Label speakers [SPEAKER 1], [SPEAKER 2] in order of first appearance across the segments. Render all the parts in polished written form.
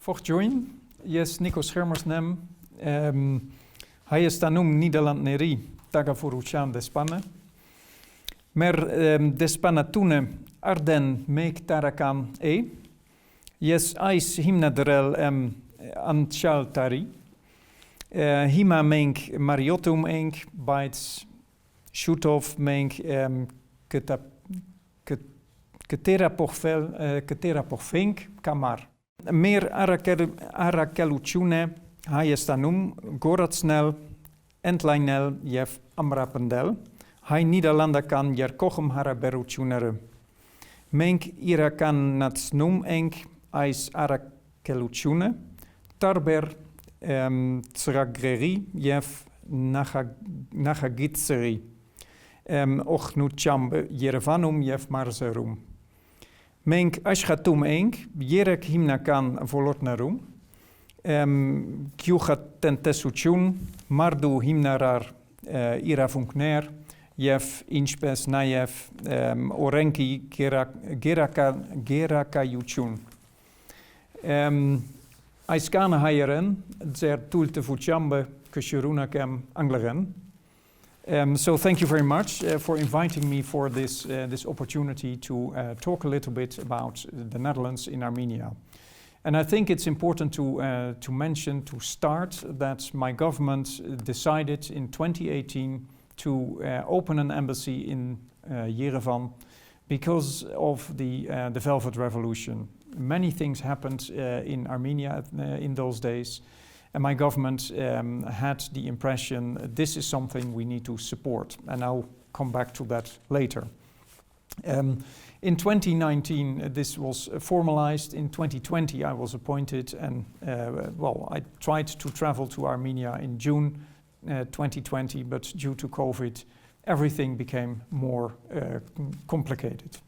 [SPEAKER 1] voor join. Yes, Niko Sschermers nem. Hij is dan Nederland neri taga furuchan Despanner. Mer Despanner toene arden meek tarakan Yes, ais himnadrel antchaltari. Hima menk mariotum enk bites shootov menk ketera pochfink kamar. Meer arakeluchune hayestanum goratsnel entlijnel jef amrapendel. Hij Nederlander kan jerkochem haraberuchunere. Menk irakan natsnum enk ais arakeluchune. Tarber tsragreri jef nachagitseri. Ochnuchambe Jerevanum jef marzerum. Menk ashgatum enk, jerek himnakan volotnarum. Kjugat tentesuchun, mardu himnarar irafunkner, jef inspes najef orenki gerakayuchun. Aiskane hayeren, zer tulte fuchambe kushurunakem angleren. So thank you very much for inviting me for this opportunity to talk a little bit about the Netherlands in Armenia. And I think it's important to mention, to start, that my government decided in 2018 to open an embassy in Yerevan because of the Velvet Revolution. Many things happened in Armenia in those days. And my government had the impression this is something we need to support. And I'll come back to that later. In 2019, this was formalized. In 2020, I was appointed and, I tried to travel to Armenia in June 2020, but due to COVID, everything became more complicated.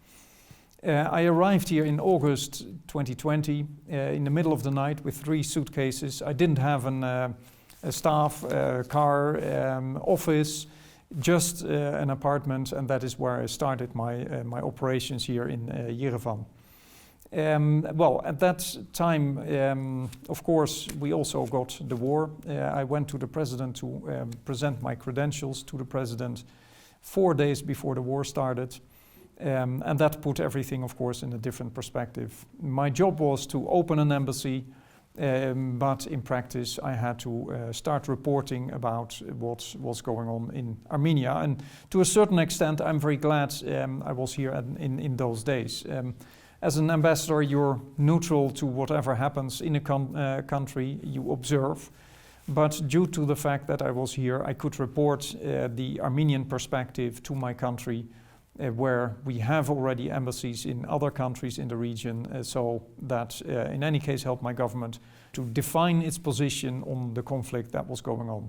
[SPEAKER 1] I arrived here in August 2020 in the middle of the night with 3 suitcases. I didn't have a staff, car, office, just an apartment, and that is where I started my operations here in Yerevan. At that time, of course, we also got the war. I went to the president to present my credentials to the president 4 days before the war started. And that put everything, of course, in a different perspective. My job was to open an embassy, but in practice I had to start reporting about what was going on in Armenia. And to a certain extent, I'm very glad I was here in those days. As an ambassador, you're neutral to whatever happens in a country you observe. But due to the fact that I was here, I could report the Armenian perspective to my country, where we have already embassies in other countries in the region, so that in any case helped my government to define its position on the conflict that was going on.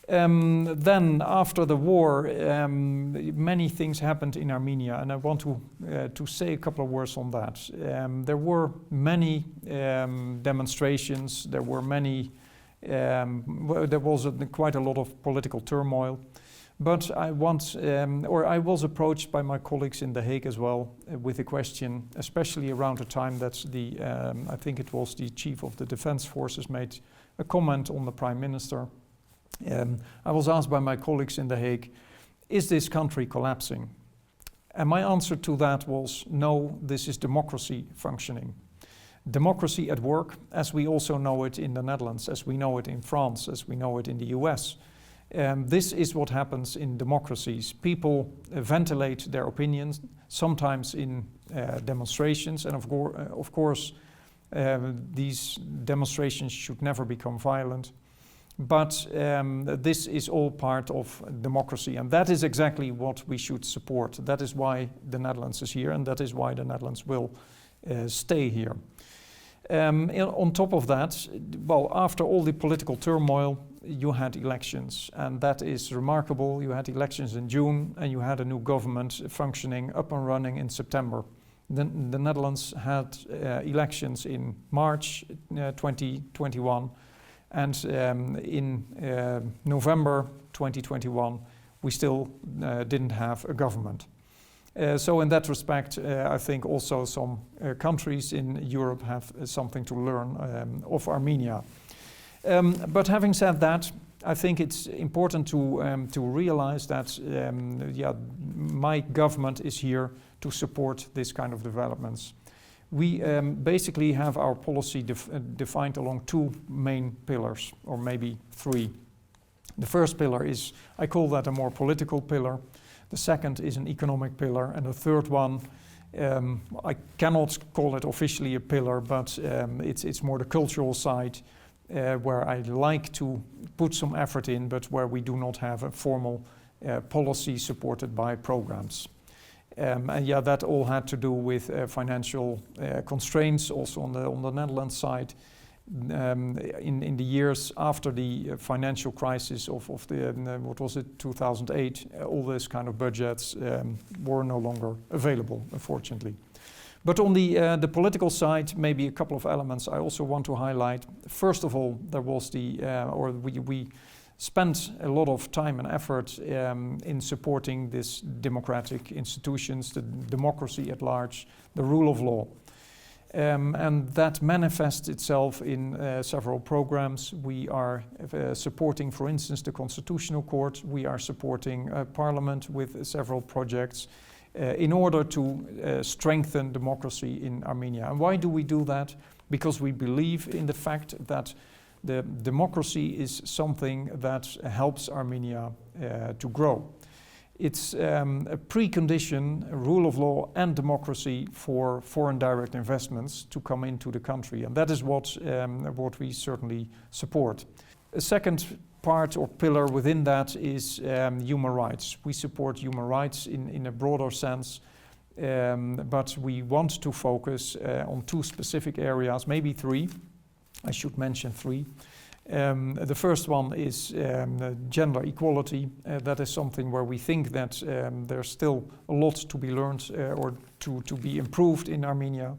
[SPEAKER 1] Then after the war, many things happened in Armenia, and I want to say a couple of words on that. There were many demonstrations, there were many, there was quite a lot of political turmoil. But I was approached by my colleagues in The Hague as well with a question, especially around the time that I think it was the chief of the defense forces made a comment on the prime minister. I was asked by my colleagues in The Hague, is this country collapsing? And my answer to that was, no, this is democracy functioning. Democracy at work, as we also know it in the Netherlands, as we know it in France, as we know it in the US. This is what happens in democracies. People ventilate their opinions, sometimes in demonstrations, and of course these demonstrations should never become violent. But this is all part of democracy, and that is exactly what we should support. That is why the Netherlands is here, and that is why the Netherlands will stay here. On top of that, after all the political turmoil, you had elections, and that is remarkable. You had elections in June, and you had a new government functioning up and running in September. Then the Netherlands had elections in March 2021, and in November 2021, we still didn't have a government. So in that respect, I think also some countries in Europe have something to learn of Armenia. But having said that, I think it's important to realize that my government is here to support this kind of developments. We basically have our policy defined along two main pillars, or maybe three. The first pillar is, I call that a more political pillar. The second is an economic pillar, and the third one, I cannot call it officially a pillar, but it's more the cultural side, where I like to put some effort in, but where we do not have a formal policy supported by programs. And yeah, that all had to do with financial constraints, also on the Netherlands side. In the years after the financial crisis of the, what was it, 2008, all these kind of budgets were no longer available, unfortunately. But on the political side, maybe a couple of elements I also want to highlight. First of all, there was we spent a lot of time and effort in supporting these democratic institutions, the democracy at large, the rule of law. And that manifests itself in several programs. We are supporting, for instance, the Constitutional Court. We are supporting Parliament with several projects in order to strengthen democracy in Armenia. And why do we do that? Because we believe in the fact that the democracy is something that helps Armenia to grow. It's a precondition, rule of law and democracy, for foreign direct investments to come into the country. And that is what we certainly support. A second part or pillar within that is human rights. We support human rights in a broader sense, but we want to focus on two specific areas, maybe three. I should mention three. The first one is gender equality. That is something where we think that there's still a lot to be learned or to be improved in Armenia.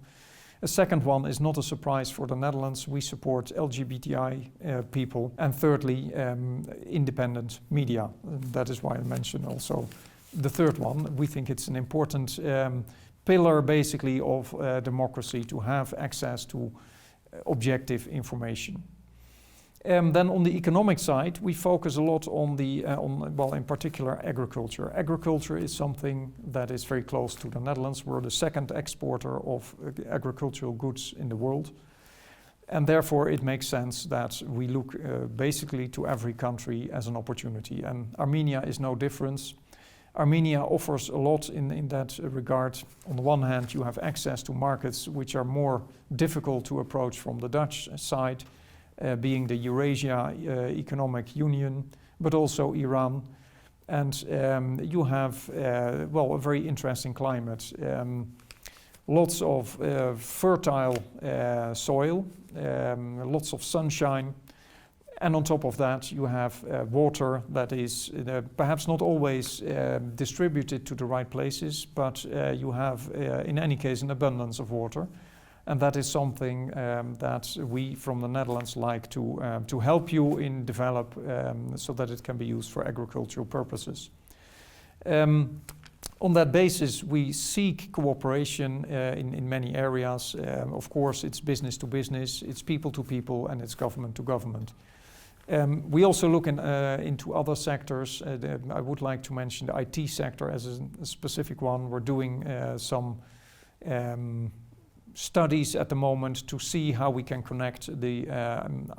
[SPEAKER 1] A second one is not a surprise for the Netherlands. We support LGBTI people. And thirdly, independent media. That is why I mentioned also the third one. We think it's an important pillar, basically, of democracy, to have access to objective information. Then on the economic side, we focus a lot on in particular, agriculture. Agriculture is something that is very close to the Netherlands. We're the second exporter of agricultural goods in the world. And therefore, it makes sense that we look basically to every country as an opportunity. And Armenia is no different. Armenia offers a lot in that regard. On the one hand, you have access to markets which are more difficult to approach from the Dutch side, being the Eurasia Economic Union, but also Iran. And you have, a very interesting climate. Lots of fertile soil, lots of sunshine. And on top of that, you have water that is perhaps not always distributed to the right places, but you have, in any case, an abundance of water. And that is something that we from the Netherlands like to help you in develop so that it can be used for agricultural purposes. On that basis, we seek cooperation in many areas. Of course, it's business to business, it's people to people, and it's government to government. We also look into other sectors. I would like to mention the IT sector as a specific one. We're doing some studies at the moment to see how we can connect the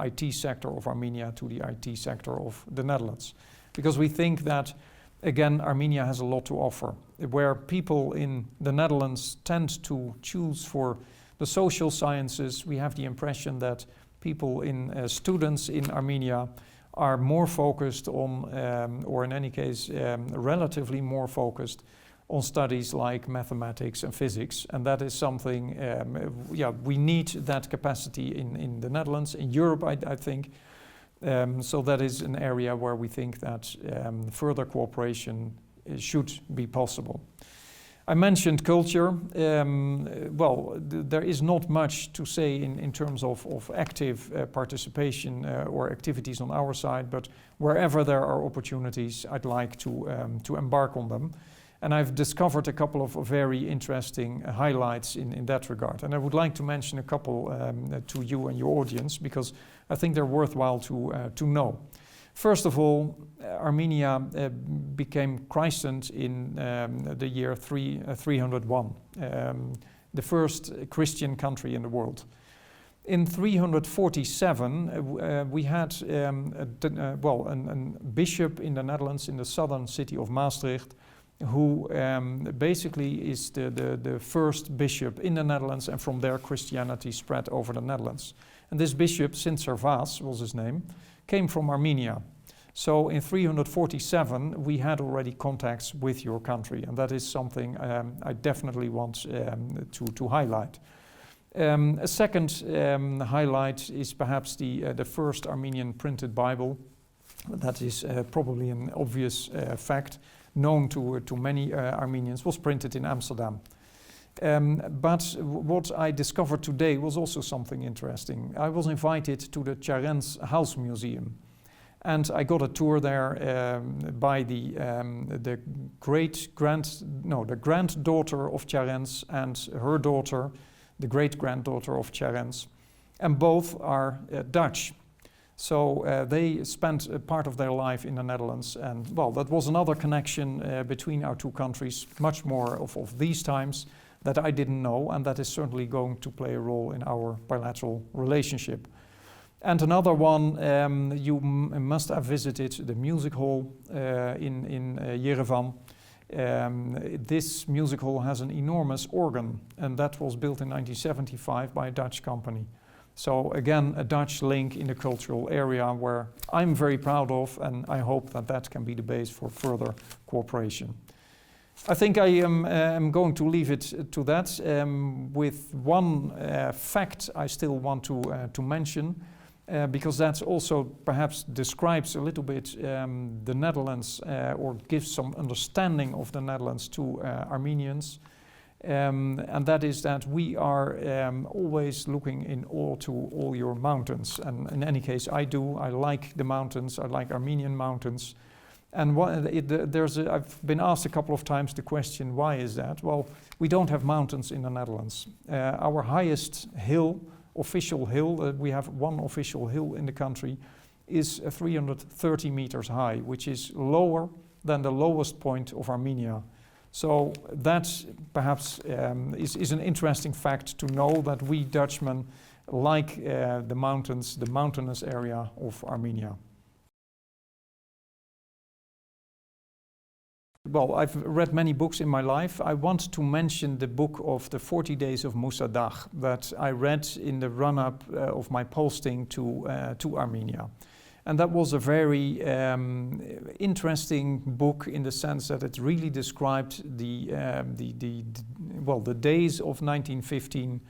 [SPEAKER 1] IT sector of Armenia to the IT sector of the Netherlands. Because we think that, again, Armenia has a lot to offer. Where people in the Netherlands tend to choose for the social sciences, we have the impression that people students in Armenia are more focused on, or in any case, relatively more focused on studies like mathematics and physics. And that is something, we need that capacity in the Netherlands, in Europe, I think. So that is an area where we think that further cooperation should be possible. I mentioned culture. There is not much to say in terms of active participation or activities on our side, but wherever there are opportunities, I'd like to embark on them. And I've discovered a couple of very interesting highlights in that regard. And I would like to mention a couple to you and your audience, because I think they're worthwhile to know. First of all, Armenia became Christian in the year 301, the first Christian country in the world. In 347, we had a bishop in the Netherlands, in the southern city of Maastricht, who basically is the first bishop in the Netherlands, and from there Christianity spread over the Netherlands. And this bishop, Sint Servaas was his name, came from Armenia. So in 347 we had already contacts with your country, and that is something I definitely want to highlight. A second highlight is perhaps the first Armenian printed Bible. That is probably an obvious fact, known to many Armenians, was printed in Amsterdam. But what I discovered today was also something interesting. I was invited to the Charens House Museum, and I got a tour there by the granddaughter of Charens and her daughter, the great-granddaughter of Charens, and both are Dutch. So they spent a part of their life in the Netherlands, and well, that was another connection between our two countries, much more of these times, that I didn't know, and that is certainly going to play a role in our bilateral relationship. And another one, you must have visited the music hall in Yerevan. This music hall has an enormous organ, and that was built in 1975 by a Dutch company. So again, a Dutch link in the cultural area where I'm very proud of, and I hope that that can be the base for further cooperation. I think I am going to leave it to that with one fact I still want to mention, because that also perhaps describes a little bit the Netherlands or gives some understanding of the Netherlands to Armenians. And that is that we are always looking in awe to all your mountains. And in any case, I do. I like the mountains. I like Armenian mountains. And I've been asked a couple of times the question, why is that? Well, we don't have mountains in the Netherlands. Our highest hill, official hill, we have one official hill in the country, is 330 meters high, which is lower than the lowest point of Armenia. So that perhaps is an interesting fact to know, that we Dutchmen like the mountains, the mountainous area of Armenia. Well, I've read many books in my life. I want to mention the book of the 40 Days of Musa Dagh that I read in the run-up of my posting to Armenia. And that was a very interesting book in the sense that it really described the days of 1915,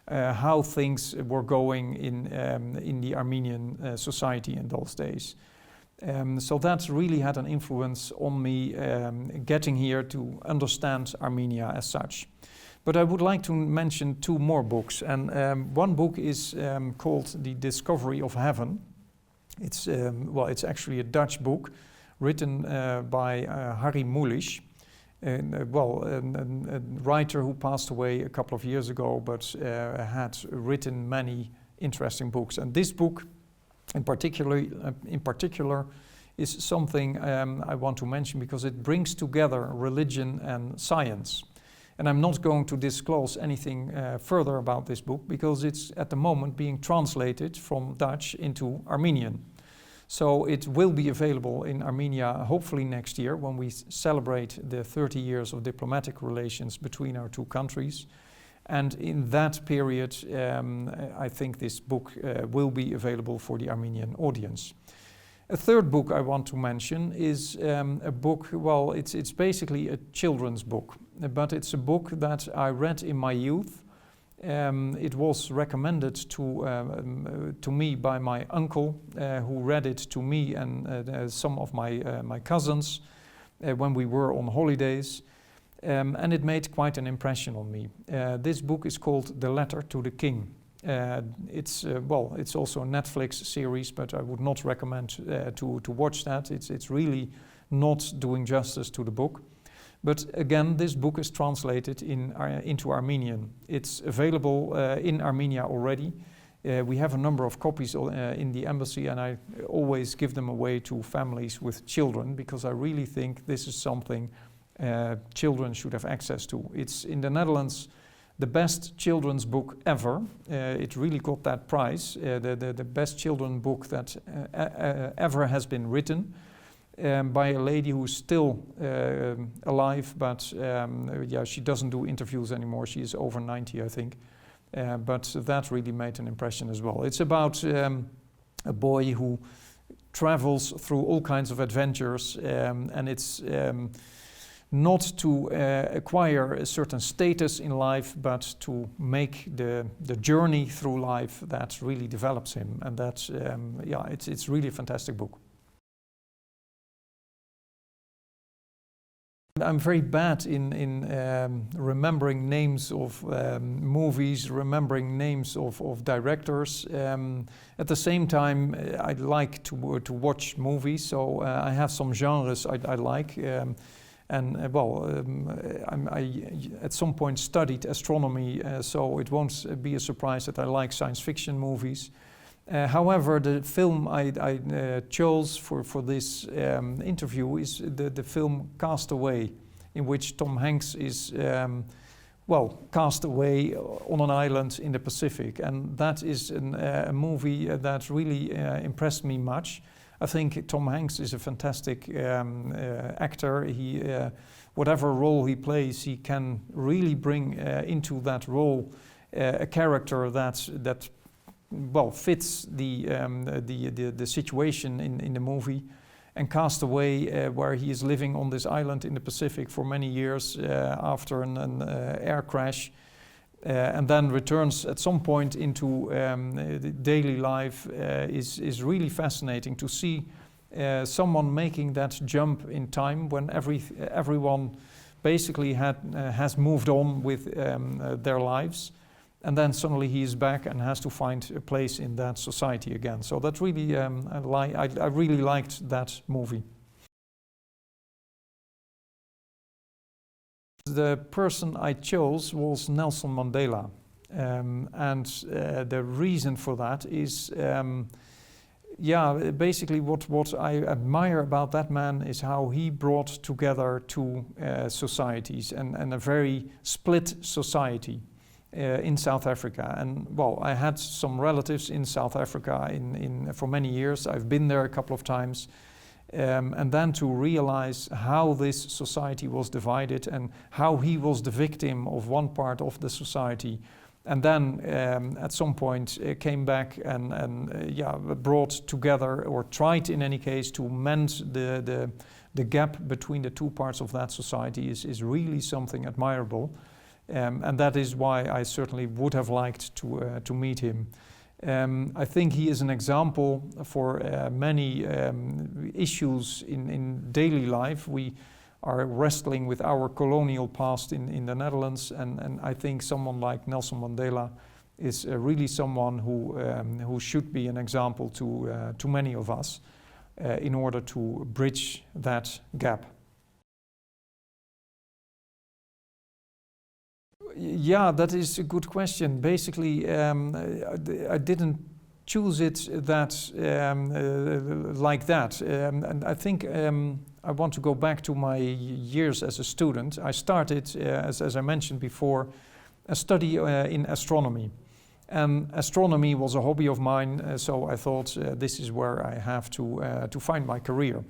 [SPEAKER 1] how things were going in the Armenian society in those days. So that really had an influence on me getting here to understand Armenia as such. But I would like to mention two more books, and one book is called The Discovery of Heaven. It's actually a Dutch book written by Harry Mulisch, a writer who passed away a couple of years ago, but had written many interesting books. And this book in particular is something I want to mention because it brings together religion and science. And I'm not going to disclose anything further about this book because it's at the moment being translated from Dutch into Armenian. So it will be available in Armenia hopefully next year when we celebrate the 30 years of diplomatic relations between our two countries. And in that period, I think this book will be available for the Armenian audience. A third book I want to mention is a book, well, it's basically a children's book, but it's a book that I read in my youth. It was recommended to me by my uncle, who read it to me and some of my cousins when we were on holidays. And it made quite an impression on me. This book is called The Letter to the King. It's also a Netflix series, but I would not recommend to watch that. It's really not doing justice to the book. But again, this book is translated into Armenian. It's available in Armenia already. We have a number of copies in the embassy, and I always give them away to families with children, because I really think this is something children should have access to. It's in the Netherlands the best children's book ever. It really got that prize, the best children's book that ever has been written. By a lady who's still alive, but yeah, she doesn't do interviews anymore. She is over 90, I think. But that really made an impression as well. It's about a boy who travels through all kinds of adventures, and it's not to acquire a certain status in life, but to make the journey through life that really develops him. And that's, yeah, it's really a fantastic book. I'm very bad in remembering names of movies, remembering names of directors. At the same time, I like to watch movies, so I have some genres I like. I at some point studied astronomy, so it won't be a surprise that I like science fiction movies. However, the film I chose for this interview is the film Cast Away, in which Tom Hanks is cast away on an island in the Pacific, and that is a movie that really impressed me much. I think Tom Hanks is a fantastic actor. He, whatever role he plays, he can really bring into that role a character that fits the situation in the movie. And Cast Away, where he is living on this island in the Pacific for many years after an air crash, and then returns at some point into daily life, is really fascinating to see someone making that jump in time when everyone basically has moved on with their lives. And then suddenly he is back and has to find a place in that society again. So that really, I really liked that movie. The person I chose was Nelson Mandela. And the reason for that is, basically what I admire about that man is how he brought together two societies and a very split society. In South Africa, and I had some relatives in South Africa for many years. I've been there a couple of times, and then to realize how this society was divided and how he was the victim of one part of the society, and then at some point came back and brought together, or tried in any case to mend the gap between the two parts of that society is really something admirable. And that is why I certainly would have liked to meet him. I think he is an example for many issues in daily life. We are wrestling with our colonial past in the Netherlands, and I think someone like Nelson Mandela is really someone who should be an example to many of us in order to bridge that gap. Yeah, that is a good question. Basically, I didn't choose it like that. And I think I want to go back to my years as a student. I started, as I mentioned before, a study in astronomy. And astronomy was a hobby of mine, so I thought this is where I have to find my career.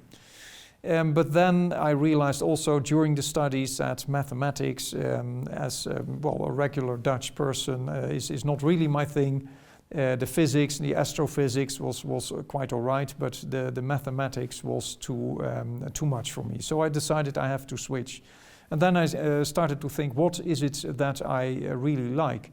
[SPEAKER 1] But then I realized also during the studies that mathematics, as a regular Dutch person, is not really my thing. The physics, the astrophysics was quite all right, but the mathematics was too much for me. So I decided I have to switch. And then I started to think, what is it that I really like?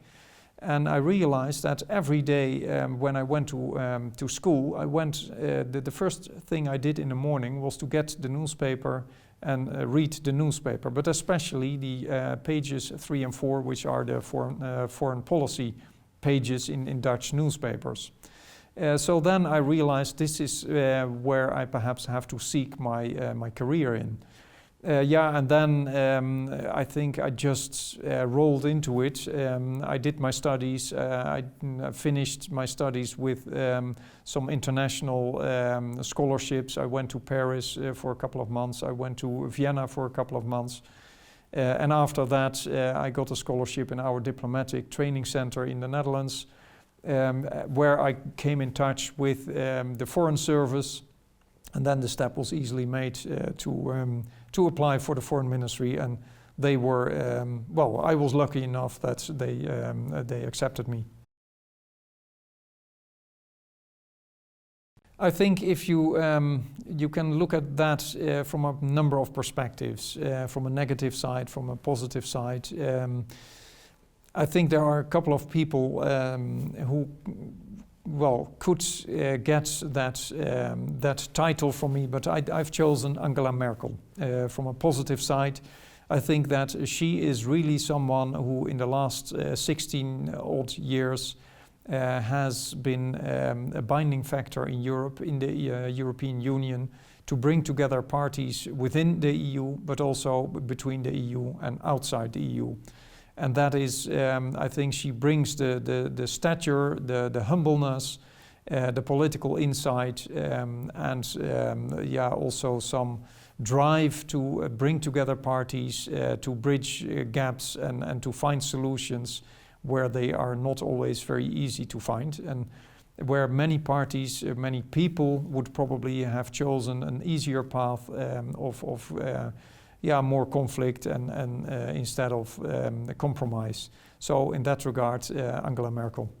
[SPEAKER 1] And I realized that every day when I went to school, the first thing I did in the morning was to get the newspaper and read the newspaper, but especially the pages 3 and 4, which are the foreign policy pages in Dutch newspapers. So then I realized this is where I perhaps have to seek my career in. Yeah, and then I think I just rolled into it. I did my studies. I finished my studies with some international scholarships. I went to Paris for a couple of months. I went to Vienna for a couple of months. And after that, I got a scholarship in our diplomatic training center in the Netherlands, where I came in touch with the Foreign Service. And then the step was easily made to apply for the Foreign Ministry, and they were, well, I was lucky enough that they accepted me. I think if you can look at that from a number of perspectives, from a negative side, from a positive side. I think there are a couple of people who, well, could get that title from me, but I've chosen Angela Merkel. From a positive side, I think that she is really someone who in the last 16 odd years has been a binding factor in Europe, in the European Union, to bring together parties within the EU, but also between the EU and outside the EU. And that is, I think she brings the stature, the humbleness, the political insight, and yeah, also some drive to bring together parties, to bridge gaps and to find solutions where they are not always very easy to find, and where many parties, many people would probably have chosen an easier path of yeah, more conflict and instead of compromise. So in that regard, Angela Merkel.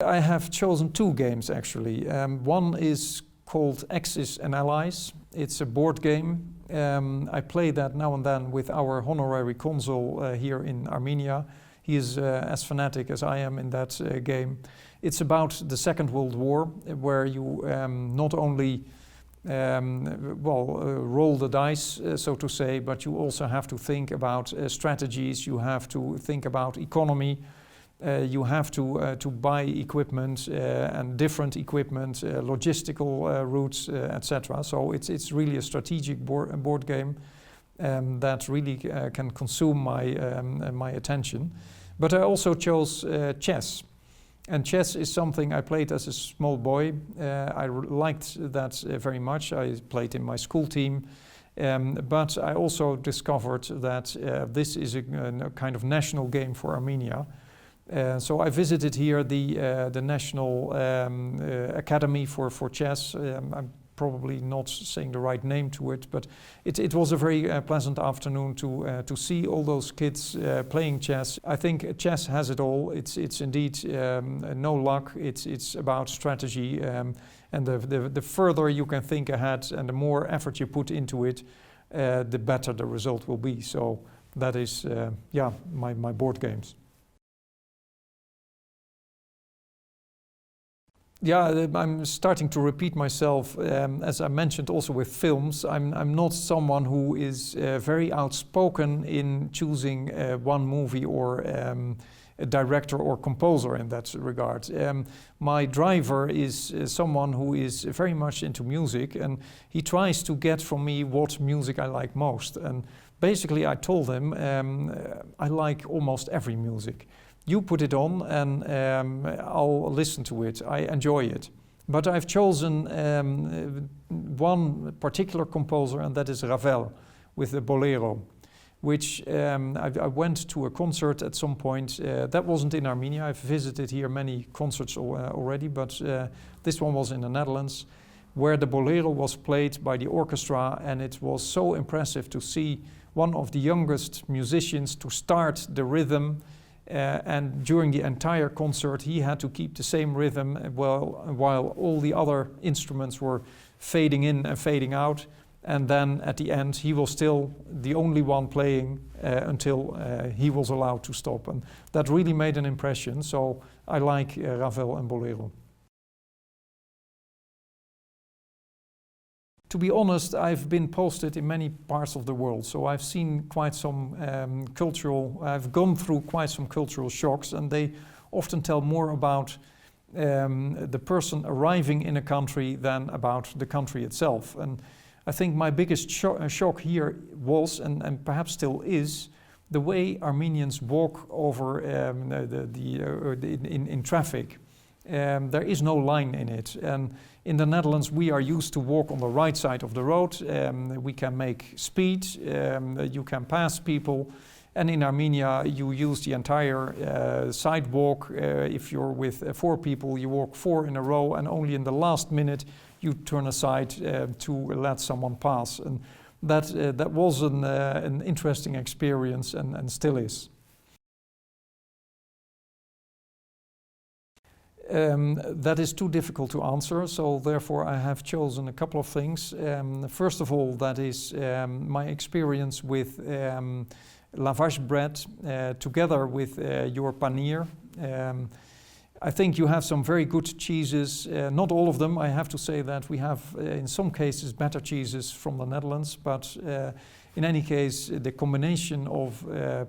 [SPEAKER 1] I have chosen two games actually. One is called Axis and Allies. It's a board game. I play that now and then with our honorary consul here in Armenia. He is as fanatic as I am in that game. It's about the Second World War, where you not only roll the dice, so to say, but you also have to think about strategies, you have to think about economy, you have to buy equipment and different equipment, logistical routes, etc. So it's really a strategic board game that really can consume my attention. But I also chose chess. And chess is something I played as a small boy. I liked that very much. I played in my school team. But I also discovered that this is a kind of national game for Armenia. So I visited here the National Academy for Chess. I'm probably not saying the right name to it, but it was a very pleasant afternoon to see all those kids playing chess. I think chess has it all. It's indeed no luck. It's about strategy, and the further you can think ahead and the more effort you put into it, the better the result will be. So that is yeah, my board games. Yeah, I'm starting to repeat myself, as I mentioned also with films. I'm not someone who is very outspoken in choosing one movie or a director or composer in that regard. My driver is someone who is very much into music, and he tries to get from me what music I like most. And basically I told him I like almost every music. You put it on and I'll listen to it. I enjoy it. But I've chosen one particular composer, and that is Ravel with the Bolero, which I went to a concert at some point. That wasn't in Armenia. I've visited here many concerts already, but this one was in the Netherlands, where the Bolero was played by the orchestra, and it was so impressive to see one of the youngest musicians to start the rhythm. And during the entire concert he had to keep the same rhythm while all the other instruments were fading in and fading out, and then at the end he was still the only one playing until he was allowed to stop, and that really made an impression. So I like Ravel and Bolero. To be honest, I've been posted in many parts of the world, so I've seen quite some I've gone through quite some cultural shocks, and they often tell more about the person arriving in a country than about the country itself. And I think my biggest shock here was, and perhaps still is, the way Armenians walk over in traffic. There is no line in it. And in the Netherlands, we are used to walk on the right side of the road. We can make speed, you can pass people. And in Armenia, you use the entire sidewalk. If you're with 4 people, you walk 4 in a row, and only in the last minute you turn aside to let someone pass. And that was an interesting experience, and still is. That is too difficult to answer, so therefore I have chosen a couple of things. First of all, that is my experience with lavash bread together with your paneer. I think you have some very good cheeses, not all of them. I have to say that we have in some cases better cheeses from the Netherlands, but in any case the combination of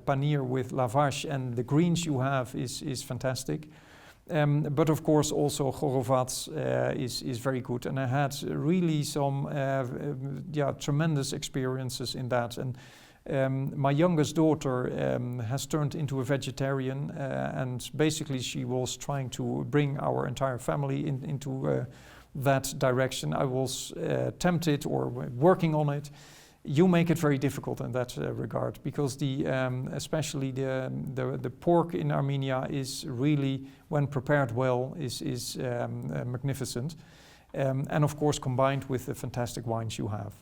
[SPEAKER 1] paneer with lavash and the greens you have is fantastic. But of course also chorovat is very good, and I had really some tremendous experiences in that. And my youngest daughter has turned into a vegetarian, and basically she was trying to bring our entire family into that direction. I was tempted or working on it. You make it very difficult in that regard, because especially the pork in Armenia is really, when prepared well, is magnificent, and of course combined with the fantastic wines you have.